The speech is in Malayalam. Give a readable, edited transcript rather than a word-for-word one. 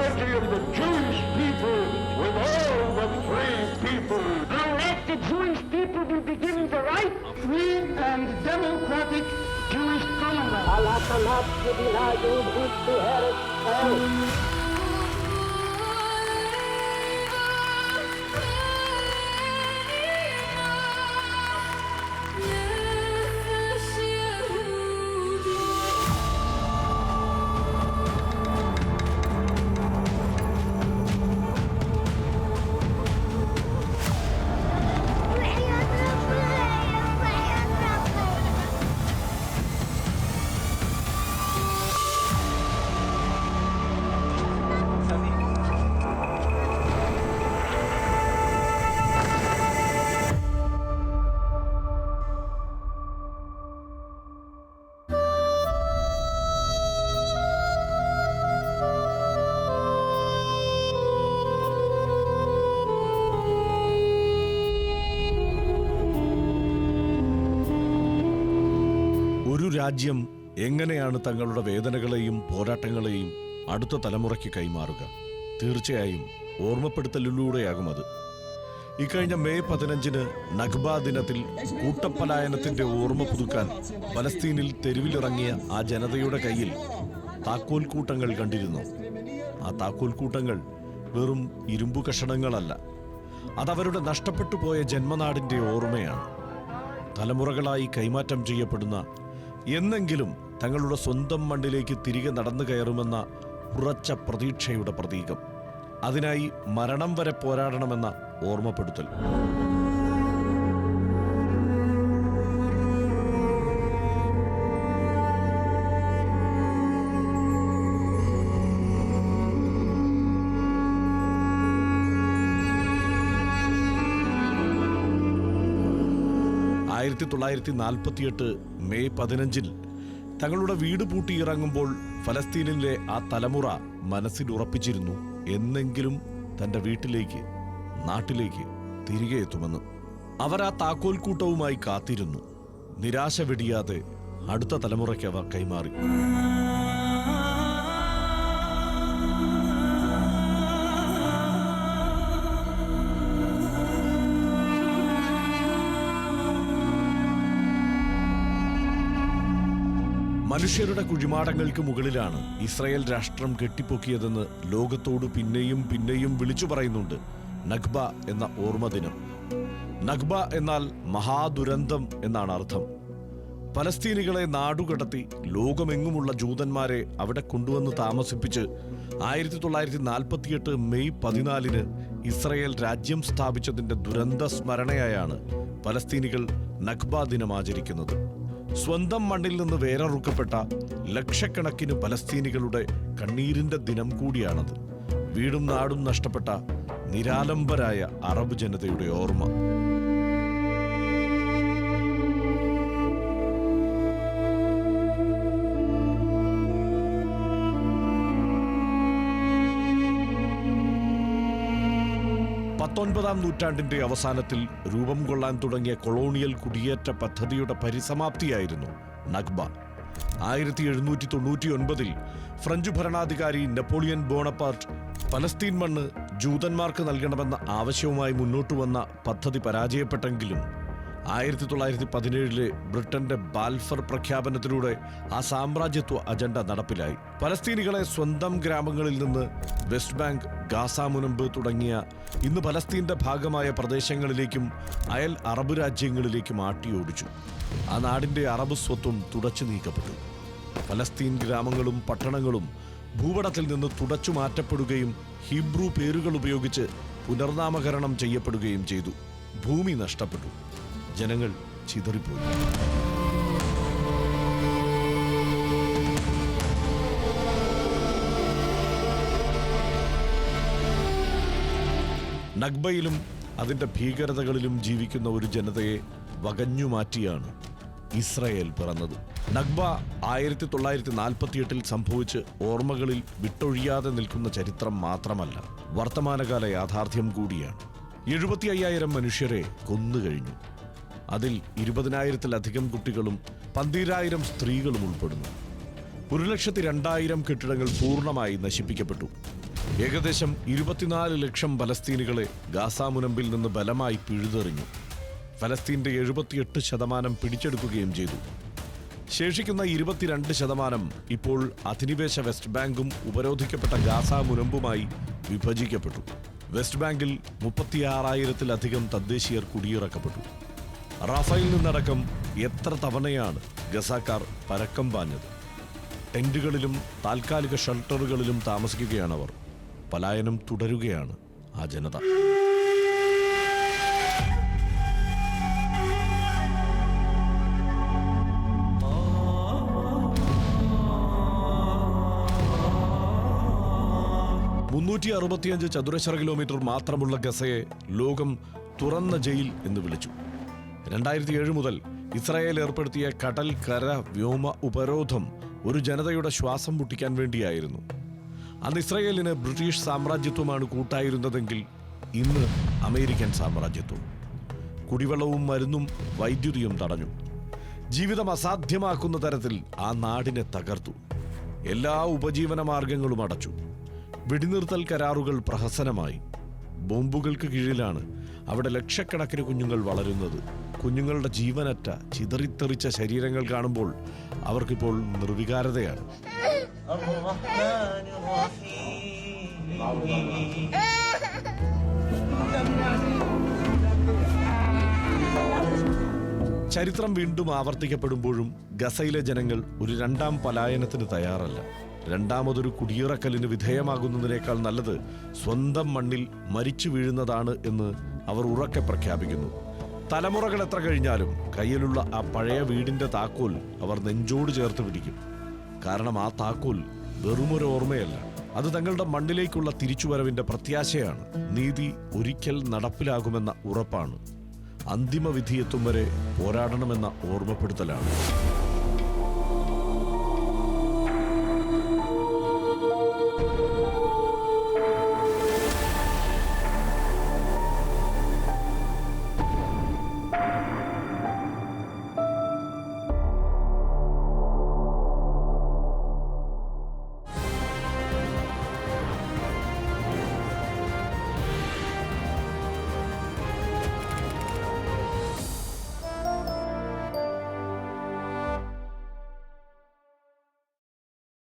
liberty of the Jewish people with all the free people. Unless the Jewish people will be given the right, free and democratic Jewish Commonwealth. Allah cannot deny those who inherit. ഒരു രാജ്യം എങ്ങനെയാണ് തങ്ങളുടെ വേദനകളെയും പോരാട്ടങ്ങളെയും അടുത്ത തലമുറയ്ക്ക് കൈമാറുക? തീർച്ചയായും ഓർമ്മപ്പെടുത്തലിലൂടെയാകും അത്. ഇക്കഴിഞ്ഞ മെയ് 15 നഖ്ബ ദിനത്തിൽ കൂട്ടപ്പലായനത്തിന്റെ ഓർമ്മ പുതുക്കാൻ പലസ്തീനിൽ തെരുവിലിറങ്ങിയ ആ ജനതയുടെ കയ്യിൽ താക്കോൽ കൂട്ടങ്ങൾ കണ്ടിരുന്നു. ആ താക്കോൽ കൂട്ടങ്ങൾ വെറും ഇരുമ്പു കഷണങ്ങളല്ല, അതവരുടെ നഷ്ടപ്പെട്ടു പോയ ജന്മനാടിന്റെ ഓർമ്മയാണ്. തലമുറകളായി കൈമാറ്റം ചെയ്യപ്പെടുന്ന, എന്നെങ്കിലും തങ്ങളുടെ സ്വന്തം മണ്ണിലേക്ക് തിരികെ നടന്നു കയറുമെന്ന ഉറച്ച പ്രതീക്ഷയുടെ പ്രതീകം. അതിനായി മരണം വരെ പോരാടണമെന്ന ഓർമ്മപ്പെടുത്തൽ. ആയിരത്തി 1948 മെയ് 15 തങ്ങളുടെ വീട് പൂട്ടിയിറങ്ങുമ്പോൾ ഫലസ്തീനിലെ ആ തലമുറ മനസ്സിൽ ഉറപ്പിച്ചിരുന്നു, എന്നെങ്കിലും തന്റെ വീട്ടിലേക്ക്, നാട്ടിലേക്ക് തിരികെ എത്തുമെന്ന്. അവർ ആ താക്കോൽ കൂട്ടവുമായി കാത്തിരുന്നു. നിരാശ വെടിയാതെ അടുത്ത തലമുറയ്ക്ക് അവർ കൈമാറി. മനുഷ്യരുടെ കുഴിമാടങ്ങൾക്ക് മുകളിലാണ് ഇസ്രായേൽ രാഷ്ട്രം കെട്ടിപ്പൊക്കിയതെന്ന് ലോകത്തോട് പിന്നെയും പിന്നെയും വിളിച്ചു പറയുന്നുണ്ട് നഖ്ബ എന്ന ഓർമ്മദിനം. നഖ്ബ എന്നാൽ മഹാദുരന്തം എന്നാണ് അർത്ഥം. പലസ്തീനികളെ നാടുകടത്തി ലോകമെങ്ങുമുള്ള ജൂതന്മാരെ അവിടെ കൊണ്ടുവന്ന് താമസിപ്പിച്ച് 1948 മെയ് 14 ഇസ്രായേൽ രാജ്യം സ്ഥാപിച്ചതിന്റെ ദുരന്ത സ്മരണയായാണ് പലസ്തീനികൾ നഖ്ബ ദിനം ആചരിക്കുന്നത്. സ്വന്തം മണ്ണിൽ നിന്ന് വേരറുക്കപ്പെട്ട ലക്ഷക്കണക്കിന് പലസ്തീനികളുടെ കണ്ണീരിന്റെ ദിനം കൂടിയാണത്. വീടും നാടും നഷ്ടപ്പെട്ട നിരാലംബരായ അറബ് ജനതയുടെ ഓർമ്മ. പത്തൊൻപതാം നൂറ്റാണ്ടിന്റെ അവസാനത്തിൽ രൂപം കൊള്ളാൻ തുടങ്ങിയ കൊളോണിയൽ കുടിയേറ്റ പദ്ധതിയുടെ പരിസമാപ്തിയായിരുന്നു നഖ്ബ. 1799 ഫ്രഞ്ച് ഭരണാധികാരി നെപ്പോളിയൻ ബോണപ്പാർട്ട് പലസ്തീൻ മണ്ണ് ജൂതന്മാർക്ക് നൽകണമെന്ന ആവശ്യവുമായി മുന്നോട്ടു വന്ന പദ്ധതി പരാജയപ്പെട്ടെങ്കിലും 1917 ബ്രിട്ടന്റെ ബാൽഫർ പ്രഖ്യാപനത്തിലൂടെ ആ സാമ്രാജ്യത്വ അജണ്ട നടപ്പിലായി. പലസ്തീനികളെ സ്വന്തം ഗ്രാമങ്ങളിൽ നിന്ന് വെസ്റ്റ് ബാങ്ക്, ഗാസ മുനമ്പ് തുടങ്ങിയ ഇന്ന് പലസ്തീന്റെ ഭാഗമായ പ്രദേശങ്ങളിലേക്കും അയൽ അറബ് രാജ്യങ്ങളിലേക്കും ആട്ടിയോടിച്ചു. ആ നാടിന്റെ അറബ് സ്വത്വം തുടച്ചു നീക്കപ്പെട്ടു. പലസ്തീൻ ഗ്രാമങ്ങളും പട്ടണങ്ങളും ഭൂപടത്തിൽ നിന്ന് തുടച്ചു മാറ്റപ്പെടുകയും ഹീബ്രു പേരുകൾ ഉപയോഗിച്ച് പുനർനാമകരണം ചെയ്യപ്പെടുകയും ചെയ്തു. ഭൂമി നഷ്ടപ്പെട്ടു. ജനങ്ങൾ ചിതറിപ്പോയി. നഖ്ബയിലും അതിന്റെ ഭീകരതകളിലും ജീവിക്കുന്ന ഒരു ജനതയെ വകഞ്ഞുമാറ്റിയാണ് ഇസ്രായേൽ പിറന്നത്. നഖ്ബ 1948 സംഭവിച്ച് ഓർമ്മകളിൽ വിട്ടൊഴിയാതെ നിൽക്കുന്ന ചരിത്രം മാത്രമല്ല, വർത്തമാനകാല യാഥാർത്ഥ്യം കൂടിയാണ്. 75,000 മനുഷ്യരെ കൊന്നുകഴിഞ്ഞു. അതിൽ 20,000-ലധികം കുട്ടികളും 12,000 സ്ത്രീകളും ഉൾപ്പെടുന്നു. 102,000 കെട്ടിടങ്ങൾ പൂർണ്ണമായി നശിപ്പിക്കപ്പെട്ടു. ഏകദേശം 24 ലക്ഷം പലസ്തീനികളെ ഗാസ മുനമ്പിൽ നിന്ന് ബലമായി പിഴുതെറിഞ്ഞു. ഫലസ്തീന്റെ 78% പിടിച്ചെടുക്കുകയും ചെയ്തു. ശേഷിക്കുന്ന 22% ഇപ്പോൾ അധിനിവേശ വെസ്റ്റ് ബാങ്കും ഉപരോധിക്കപ്പെട്ട ഗാസ മുനമ്പുമായി വിഭജിക്കപ്പെട്ടു. വെസ്റ്റ് ബാങ്കിൽ 36,000-ത്തിലധികം തദ്ദേശീയർ കുടിയിറക്കപ്പെട്ടു. റാഫയിൽ നിന്നടക്കം എത്ര തവണയാണ് ഗസാക്കാർ പരക്കം പാഞ്ഞത്. ടെന്റുകളിലും താൽക്കാലിക ഷെൽട്ടറുകളിലും താമസിക്കുകയാണവർ. പലായനം തുടരുകയാണ് ആ ജനത. $365 ചതുരശ്ര കിലോമീറ്റർ മാത്രമുള്ള ഗസയെ ലോകം തുറന്ന ജയിൽ എന്ന് വിളിച്ചു. 2007 മുതൽ ഇസ്രായേൽ ഏർപ്പെടുത്തിയ കടൽ, കര, വ്യോമ ഉപരോധം ഒരു ജനതയുടെ ശ്വാസം മുട്ടിക്കാൻ വേണ്ടിയായിരുന്നു. അന്ന് ഇസ്രായേലിന് ബ്രിട്ടീഷ് സാമ്രാജ്യത്വമാണ് കൂട്ടായിരുന്നതെങ്കിൽ ഇന്ന് അമേരിക്കൻ സാമ്രാജ്യത്വം. കുടിവെള്ളവും മരുന്നും വൈദ്യുതിയും തടഞ്ഞു. ജീവിതം അസാധ്യമാക്കുന്ന തരത്തിൽ ആ നാടിനെ തകർത്തു. എല്ലാ ഉപജീവന മാർഗങ്ങളും അടച്ചു. വെടിനിർത്തൽ കരാറുകൾ പ്രഹസനമായി. ബോംബുകൾക്ക് കീഴിലാണ് അവിടെ ലക്ഷക്കണക്കിന് കുഞ്ഞുങ്ങൾ വളരുന്നത്. കുഞ്ഞുങ്ങളുടെ ജീവനറ്റ ചിതറിത്തെറിച്ച ശരീരങ്ങൾ കാണുമ്പോൾ അവർക്കിപ്പോൾ നിർവികാരതയാണ്. ചരിത്രം വീണ്ടും ആവർത്തിക്കപ്പെടുമ്പോഴും ഗസയിലെ ജനങ്ങൾ ഒരു രണ്ടാം പലായനത്തിന് തയ്യാറല്ല. രണ്ടാമതൊരു കുടിയിറക്കലിന് വിധേയമാകുന്നതിനേക്കാൾ നല്ലത് സ്വന്തം മണ്ണിൽ മരിച്ചു വീഴുന്നതാണ് എന്ന് അവർ ഉറക്കെ പ്രഖ്യാപിക്കുന്നു. തലമുറകൾ എത്ര കഴിഞ്ഞാലും കയ്യിലുള്ള ആ പഴയ വീടിന്റെ താക്കോൽ അവർ നെഞ്ചോട് ചേർത്ത് പിടിക്കും. കാരണം ആ താക്കോൽ വെറുമൊരു ഓർമ്മയല്ല, അത് തങ്ങളുടെ മണ്ണിലേക്കുള്ള തിരിച്ചുവരവിന്റെ പ്രത്യാശയാണ്. നീതി ഒരിക്കൽ നടപ്പിലാകുമെന്ന ഉറപ്പാണ്. അന്തിമ വിധിയെത്തും വരെ പോരാടണമെന്ന ഓർമ്മപ്പെടുത്തലാണ്.